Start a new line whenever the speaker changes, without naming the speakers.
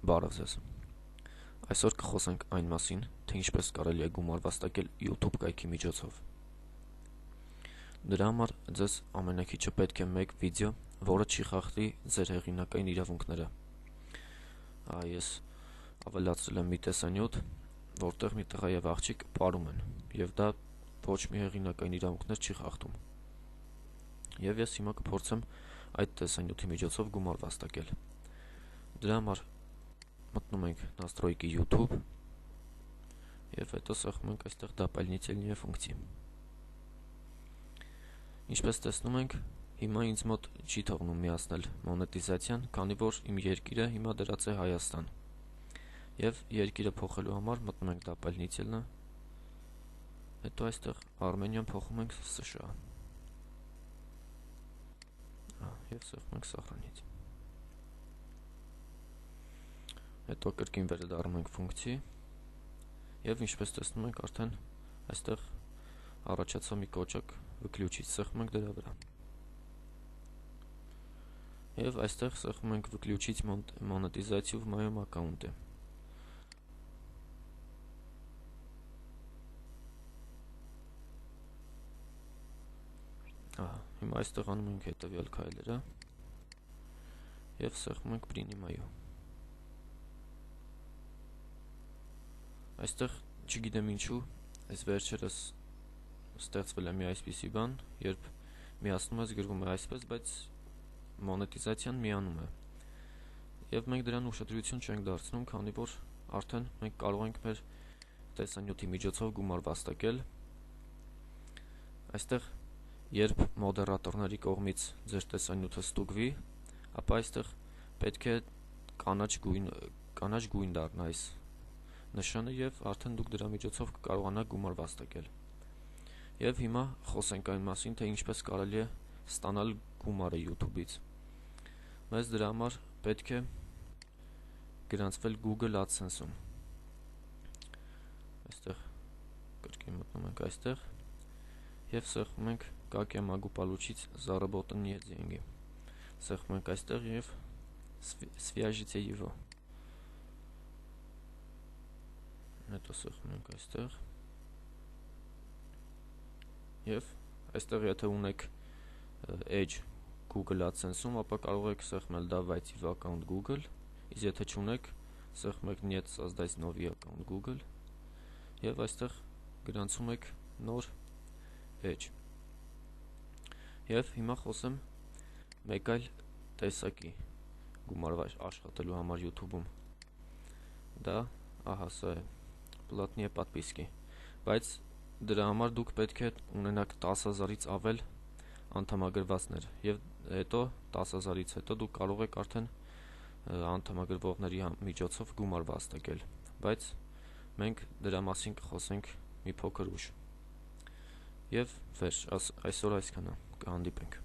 Բարև ձեզ։ Այսօր կխոսենք այն մասին, թե ինչպես կարելի է գումար վաստակել YouTube կայքի միջոցով։ Դրա համար ձեզ ամենաքիչը պետք է մեկ վիդեո, որը չի խախտի ձեր հեղինակային իրավունքները։ Ես ավելացրել եմ մի տեսանյութ, որտեղ մի տղա եւ աղջիկ պարում են, եւ դա ոչ մի հեղինակային իրավունքներ չի խախտում։ Եվ ես հիմա կփորձեմ այդ տեսանյութի միջոցով գումար վաստակել։ Դրա համար մտնում ենք настройки YouTube եւ հետո սեղմում ենք այստեղ дополнительные ֆունկցիա։ Ինչպես տեսնում ենք, հիմա ինձ մոտ չի թողնում միացնել մոնետիզացիան, քանի որ իմ երկիրը հիմա դրած է Հայաստան։ Եվ երկիրը փոխելու համար մտնում ենք дополнительно, հետո այստեղ Արմենիան փոխում ենք США։ Եվ սեղմում ենք սահրանից։ Հետո կրկին վերադառնում ենք ֆունկցիի եւ ինչպես տեսնում ենք արդեն այստեղ առաջացա մի կոճակ выключить, սեղմում ենք դրա վրա։ Եվ այստեղ սեղմում ենք выключить монетизацию в моем аккаунте։ Հիմա այստեղ անում ենք հետևյալ քայլերը եւ սեղմում ենք принимаю։ Այստեղ չգիտեմ ինչու, այս վերջերս ստեղծվել է մի այսպիսի բան, երբ միացնում ես գրվում է այսպես, բայց մոնետիզացիան միանում է։ Եվ մենք դրան ուշադրություն չենք դարձնում, քանի որ արդեն մենք կարող ենք մեր տեսանյութի միջոցով գումար վաստակել։ Այստեղ երբ մոդերատորների կողմից ձեր տեսանյութը ստուգվի, ապա այստեղ պետք է կանաչ գույն դառնա այս նշանը եւ արդեն դուք դրա միջոցով կկարողանաք գումար վաստակել։ Եվ հիմա խոսենք այն մասին, թե ինչպես կարելի է ստանալ գումարը YouTube-ից։ Մեզ դրա համար պետք է գրանցվել Google AdSense-ում։ Այստեղ կրկին мтնում ենք այստեղ եւ սեղմում ենք как я могу получить заработанные деньги։ Սեղմում ենք այստեղ եւ свяжите его։ Հետո սեղմում ենք այստեղ եւ այստեղ եթե ունեք Edge Google AdSense-ում, ապա կարող եք սեղմել давайте в аккаунт Google, իսկ եթե չունեք, սեղմեք нет создать новый аккаунт Google եւ այստեղ գրանցում եք նոր Edge։ Եվ հիմա խոսեմ մեկ այլ տեսակի գումար աշխատելու համար YouTube-ում։ Դա սա է платные подписки, բայց դրա համար դուք պետք է ունենաք 10,000-ից ավել անդամագրվածներ եւ հետո 10,000-ից հետո դուք կարող եք արդեն անդամագրվողների միջոցով գումար վաստակել, բայց մենք դրա մասին կխոսենք մի փոքր ուշ։ Եվ այսօր այսքանը, կհանդիպենք։